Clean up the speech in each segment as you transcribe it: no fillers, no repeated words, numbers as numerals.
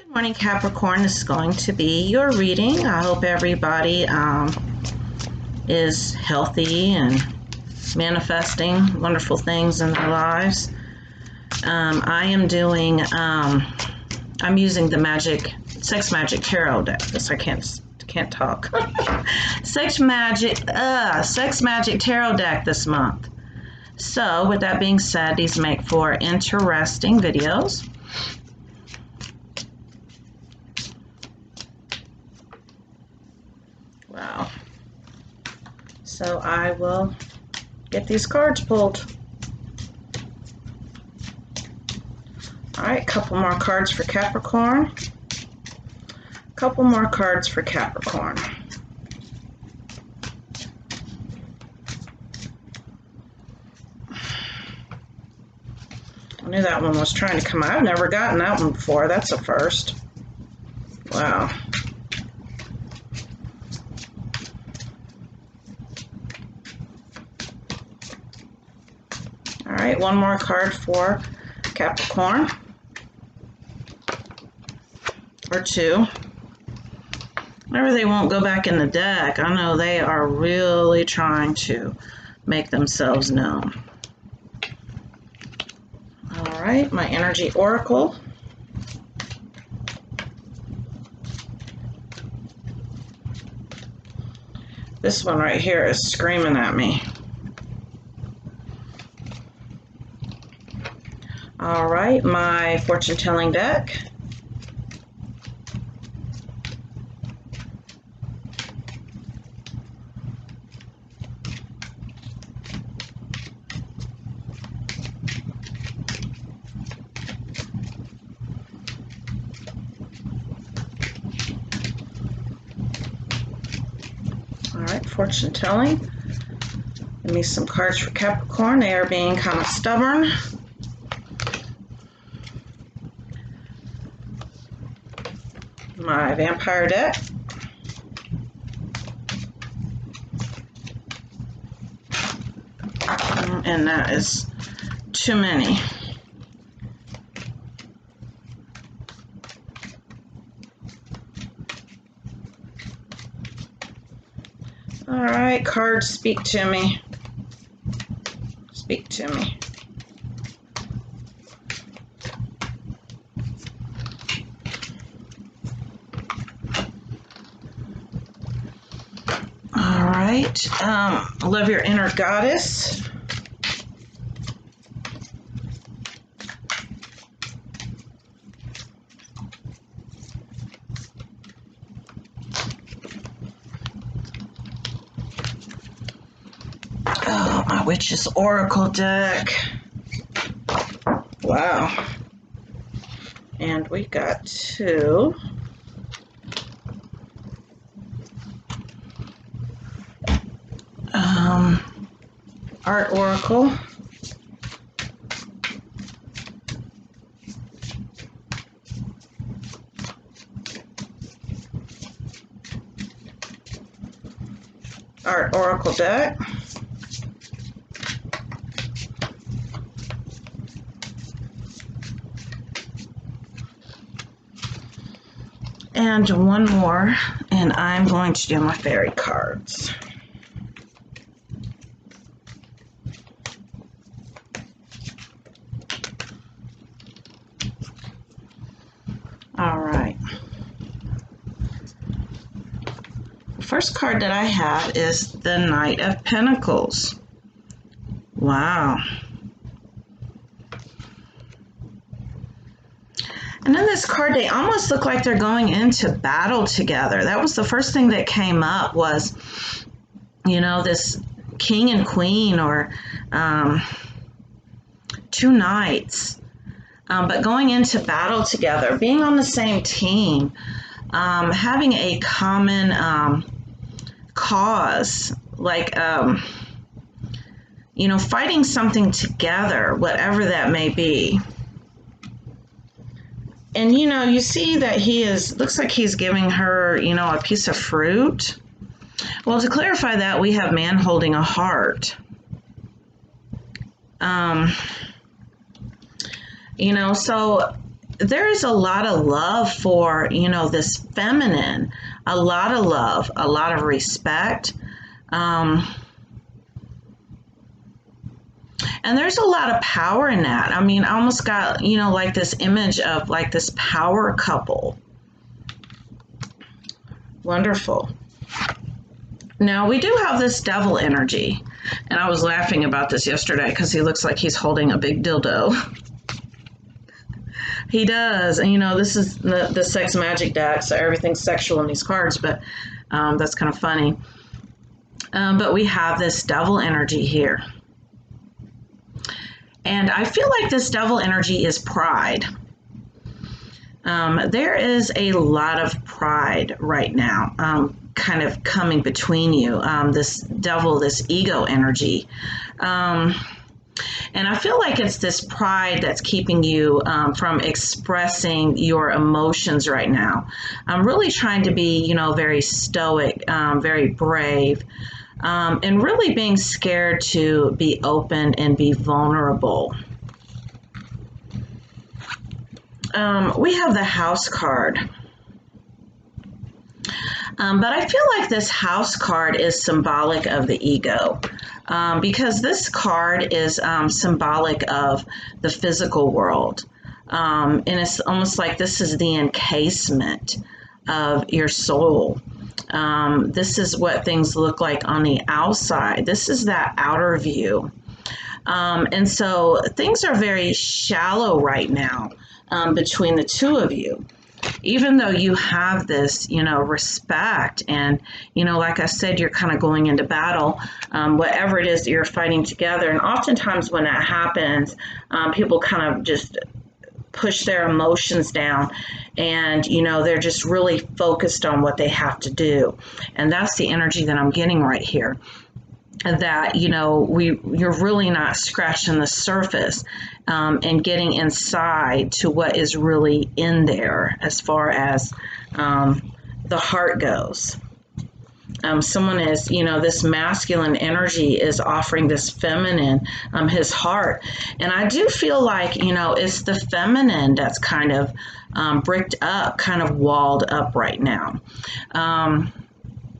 Good morning, Capricorn. This is going to be your reading. I hope everybody is healthy and manifesting wonderful things in their lives. I am doing, I'm using the Sex Magic Tarot deck. I can't talk. Sex Magic Tarot deck this month. So with that being said, these make for interesting videos. Wow. So I will get these cards pulled. All right, couple more cards for Capricorn. Couple more cards for Capricorn. I knew that one was trying to come out. I've never gotten that one before. That's a first. Wow. All right, one more card for Capricorn. Or two. Whenever they won't go back in the deck, I know they are really trying to make themselves known. All right, my energy oracle. This one right here is screaming at me. All right, my fortune telling deck. All right, fortune telling. Give me some cards for Capricorn. They are being kind of stubborn. My vampire deck. And that is too many. All right, cards, speak to me. Speak to me. All right, love your inner goddess. Oh, my witch's oracle deck. Wow. And we got two. Art oracle. Art oracle deck. And one more, and I'm going to do my fairy cards. All right. The first card that I have is the Knight of Pentacles. Wow. And in this card, they almost look like they're going into battle together. That was the first thing that came up was, you know, this king and queen or two knights. But going into battle together, being on the same team, having a common cause, like, you know, fighting something together, whatever that may be. And, you know, you see that looks like he's giving her, you know, a piece of fruit. Well, to clarify that, we have man holding a heart. You know, so there is a lot of love for, this feminine, a lot of love, a lot of respect. Um, and there's a lot of power in that. I mean, I almost got, like this image of like this power couple. Wonderful. Now, we do have this devil energy. And I was laughing about this yesterday because he looks like he's holding a big dildo. He does. And, this is the sex magic deck, so everything's sexual in these cards, but that's kind of funny. But we have this devil energy here. And I feel like this devil energy is pride. There is a lot of pride right now, kind of coming between you, this devil, this ego energy. And I feel like it's this pride that's keeping you from expressing your emotions right now. I'm really trying to be, very stoic, very brave, and really being scared to be open and be vulnerable. We have the House card. But I feel like this House card is symbolic of the ego, because this card is symbolic of the physical world. And it's almost like this is the encasement of your soul. This is what things look like on the outside. This is that outer view. And so things are very shallow right now between the two of you. Even though you have this, respect and, like I said, you're kind of going into battle, whatever it is that you're fighting together. And oftentimes when that happens, people kind of just push their emotions down and, they're just really focused on what they have to do. And that's the energy that I'm getting right here. That you're really not scratching the surface and getting inside to what is really in there as far as the heart goes. Someone is, this masculine energy is offering this feminine his heart, and I do feel like it's the feminine that's kind of bricked up, kind of walled up right now.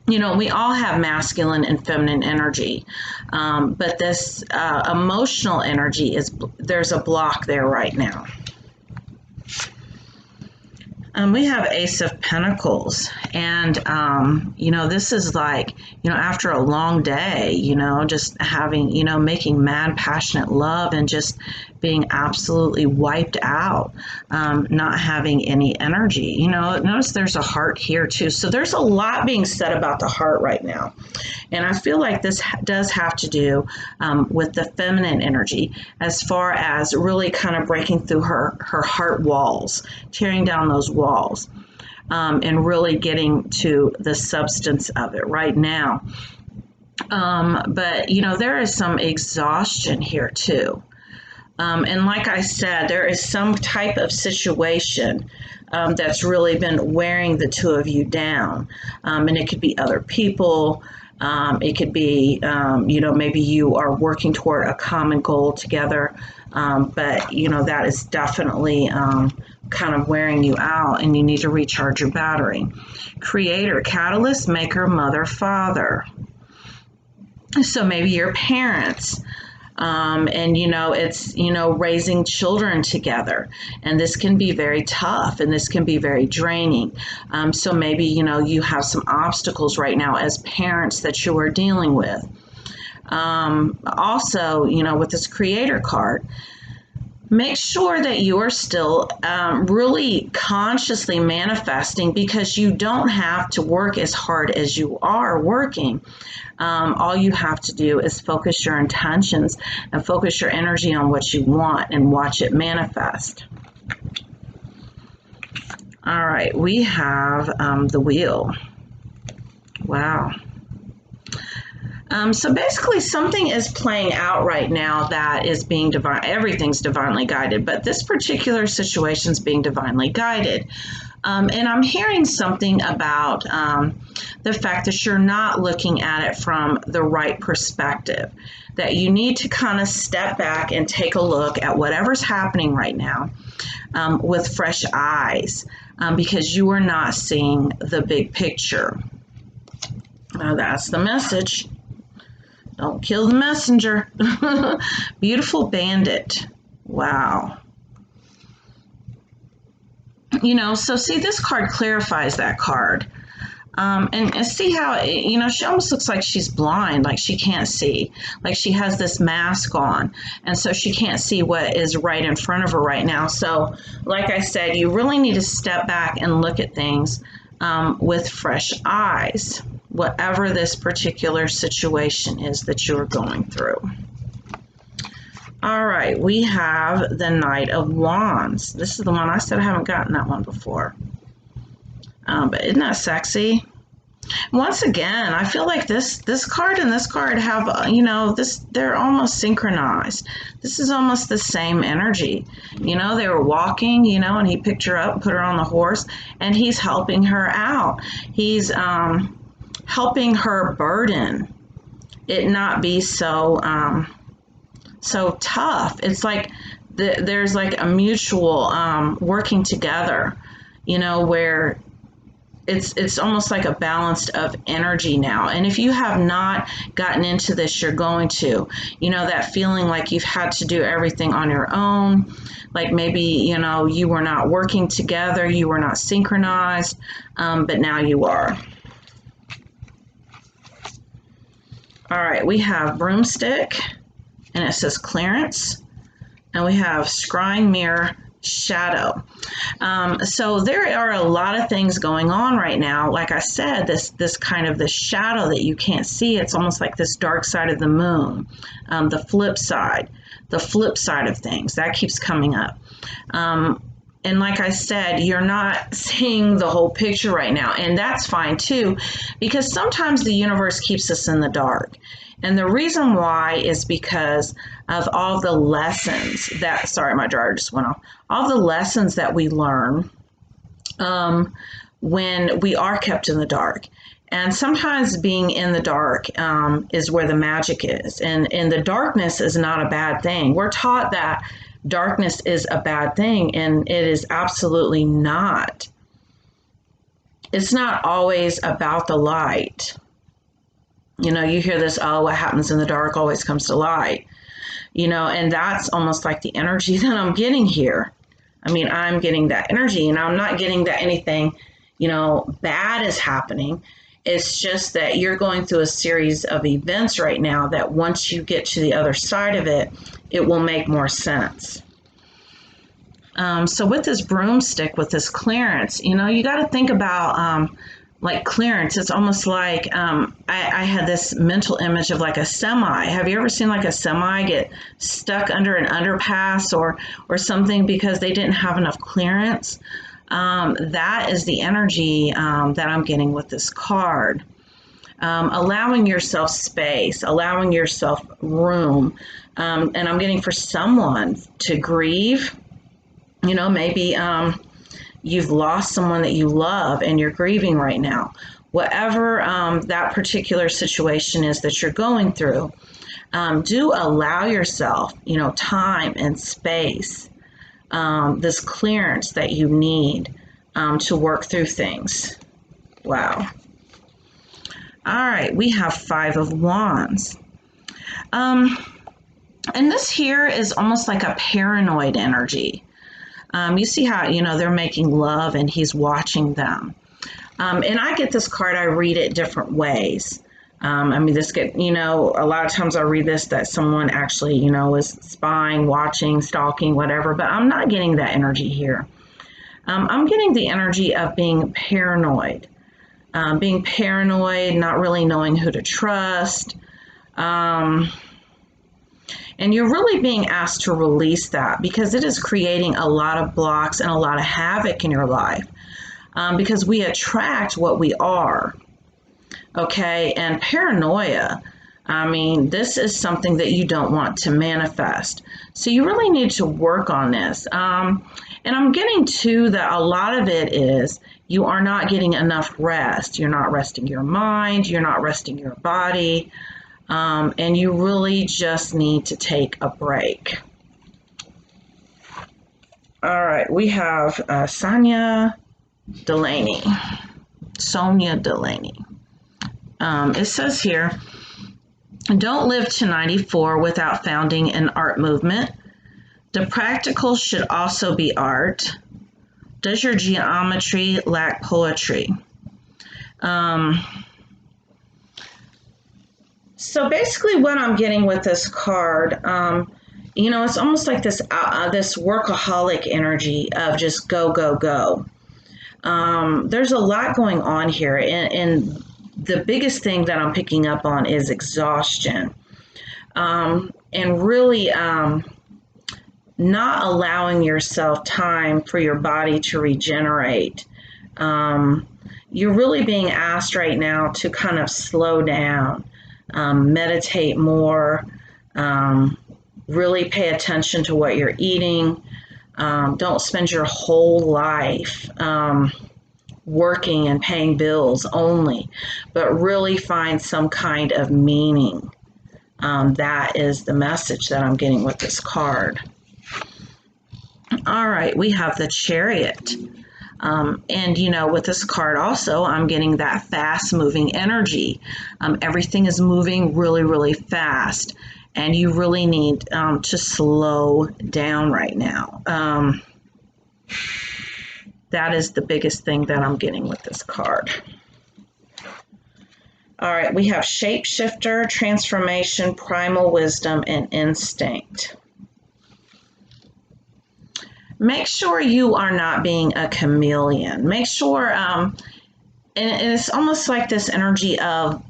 We all have masculine and feminine energy, but this emotional energy there's a block there right now. We have Ace of Pentacles, and this is like, after a long day, just having, making mad passionate love and just being absolutely wiped out, not having any energy. Notice there's a heart here too. So there's a lot being said about the heart right now. And I feel like this does have to do with the feminine energy, as far as really kind of breaking through her heart walls, tearing down those walls, and really getting to the substance of it right now. But, there is some exhaustion here too. And like I said, there is some type of situation that's really been wearing the two of you down. And it could be other people. It could be, maybe you are working toward a common goal together. But, that is definitely kind of wearing you out, and you need to recharge your battery. Creator, catalyst, maker, mother, father. So maybe your parents. And it's raising children together, and this can be very tough, and this can be very draining. So maybe you have some obstacles right now as parents that you are dealing with. Also, with this Creator card, make sure that you are still really consciously manifesting, because you don't have to work as hard as you are working. All you have to do is focus your intentions and focus your energy on what you want and watch it manifest. All right, we have the Wheel. Wow. So basically something is playing out right now that is being everything's divinely guided, but this particular situation is being divinely guided. And I'm hearing something about the fact that you're not looking at it from the right perspective, that you need to kind of step back and take a look at whatever's happening right now with fresh eyes, because you are not seeing the big picture. That's the message. Don't kill the messenger. Beautiful bandit. Wow. You know, so see, this card clarifies that card. And see how, you know, she almost looks like she's blind, like she can't see, like she has this mask on, and so she can't see what is right in front of her right now. So, like I said, you really need to step back and look at things with fresh eyes, whatever this particular situation is that you're going through. All right, we have the Knight of Wands. This is the one I said I haven't gotten that one before. But isn't that sexy? Once again, I feel like this card and this card have, you know, they're almost synchronized. This is almost the same energy. You know, they were walking, you know, and he picked her up, put her on the horse, and he's helping her out. He's helping her burden it not be so so tough. It's like there's like a mutual working together, you know, where it's almost like a balance of energy now. And if you have not gotten into this, you're going to, you know, that feeling like you've had to do everything on your own, like maybe, you know, you were not working together, you were not synchronized, but now you are. All right, we have broomstick, and it says clearance, and we have scrying mirror, shadow. So there are a lot of things going on right now. Like I said, this kind of the shadow that you can't see. It's almost like this dark side of the moon, the flip side of things that keeps coming up. And like I said, you're not seeing the whole picture right now, and that's fine too, because sometimes the universe keeps us in the dark. And the reason why is because of all the lessons that, sorry, my dryer just went off, all the lessons that we learn when we are kept in the dark. And sometimes being in the dark is where the magic is. And the darkness is not a bad thing. We're taught that darkness is a bad thing, and it is absolutely not. It's not always about the light. You know, you hear this, oh, what happens in the dark always comes to light. You know, and that's almost like the energy that I'm getting here. I mean, I'm getting that energy, and I'm not getting that anything, you know, bad is happening. It's just that you're going through a series of events right now that once you get to the other side of it, it will make more sense. So with this broomstick, with this clearance, you know, you got to think about like clearance. It's almost like I had this mental image of like a semi. Have you ever seen like a semi get stuck under an underpass or something because they didn't have enough clearance? That is the energy that I'm getting with this card. Allowing yourself space, allowing yourself room. And I'm getting for someone to grieve. You know, maybe you've lost someone that you love and you're grieving right now. Whatever that particular situation is that you're going through, do allow yourself, you know, time and space, this clearance that you need to work through things. Wow. All right, we have Five of Wands. And this here is almost like a paranoid energy. You see how, you know, they're making love and he's watching them. And I get this card, I read it different ways. I mean, you know, a lot of times I read this that someone actually, you know, is spying, watching, stalking, whatever, but I'm not getting that energy here. I'm getting the energy of being paranoid, not really knowing who to trust. And you're really being asked to release that because it is creating a lot of blocks and a lot of havoc in your life because we attract what we are. Okay, and paranoia, I mean, this is something that you don't want to manifest. So you really need to work on this. And And I'm getting to that a lot of it is you are not getting enough rest. You're not resting your mind, you're not resting your body, and you really just need to take a break. All right, we have Sonia Delaney. It says here, don't live to 94 without founding an art movement. The practical should also be art. Does your geometry lack poetry? So basically what I'm getting with this card, it's almost like this workaholic energy of just go, go, go. There's a lot going on here, and the biggest thing that I'm picking up on is exhaustion, and really not allowing yourself time for your body to regenerate. You're really being asked right now to kind of slow down, meditate more, really pay attention to what you're eating. Don't spend your whole life working and paying bills only, but really find some kind of meaning. That is the message that I'm getting with this card. All right, we have the Chariot. And with this card also, I'm getting that fast moving energy. Everything is moving really, really fast, and you really need to slow down right now. That is the biggest thing that I'm getting with this card. All right, we have Shapeshifter, Transformation, Primal Wisdom, and Instinct. Make sure you are not being a chameleon. Make sure, and it's almost like this energy of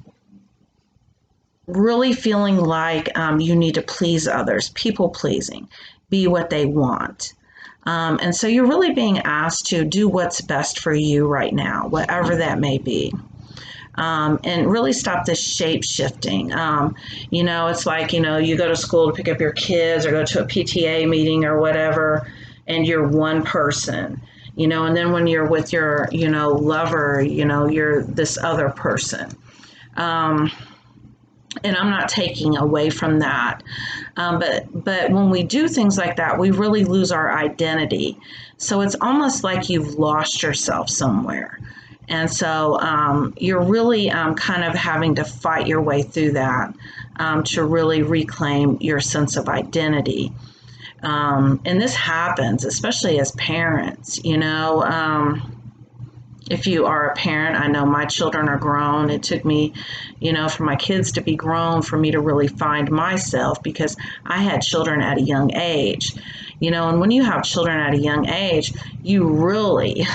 really feeling like you need to please others, people pleasing, be what they want. And so you're really being asked to do what's best for you right now, whatever that may be. And really stop this shape shifting. It's like, you go to school to pick up your kids or go to a PTA meeting or whatever, and you're one person, and then when you're with your, lover, you're this other person. And I'm not taking away from that. But when we do things like that, we really lose our identity. So it's almost like you've lost yourself somewhere. And so you're really kind of having to fight your way through that to really reclaim your sense of identity. And this happens, especially as parents, if you are a parent. I know my children are grown. It took me, for my kids to be grown for me to really find myself, because I had children at a young age, and when you have children at a young age, you really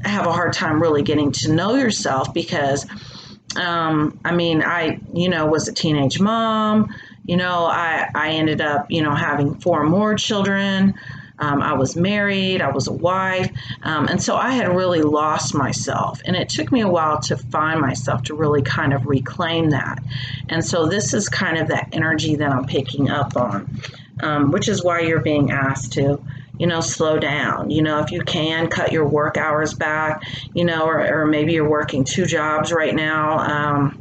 have a hard time really getting to know yourself, because I was a teenage mom. I ended up, having 4 more children. I was married, I was a wife, and so I had really lost myself, and it took me a while to find myself, to really kind of reclaim that. And so this is kind of that energy that I'm picking up on, which is why you're being asked to, slow down. If you can, cut your work hours back, or maybe you're working 2 jobs right now.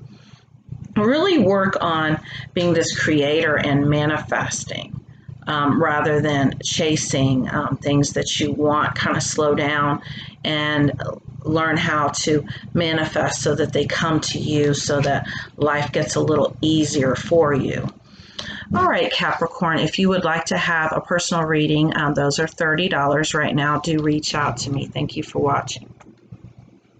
Really work on being this creator and manifesting. Rather than chasing things that you want. Kind of slow down and learn how to manifest so that they come to you, so that life gets a little easier for you. All right, Capricorn, if you would like to have a personal reading, those are $30 right now. Do reach out to me. Thank you for watching.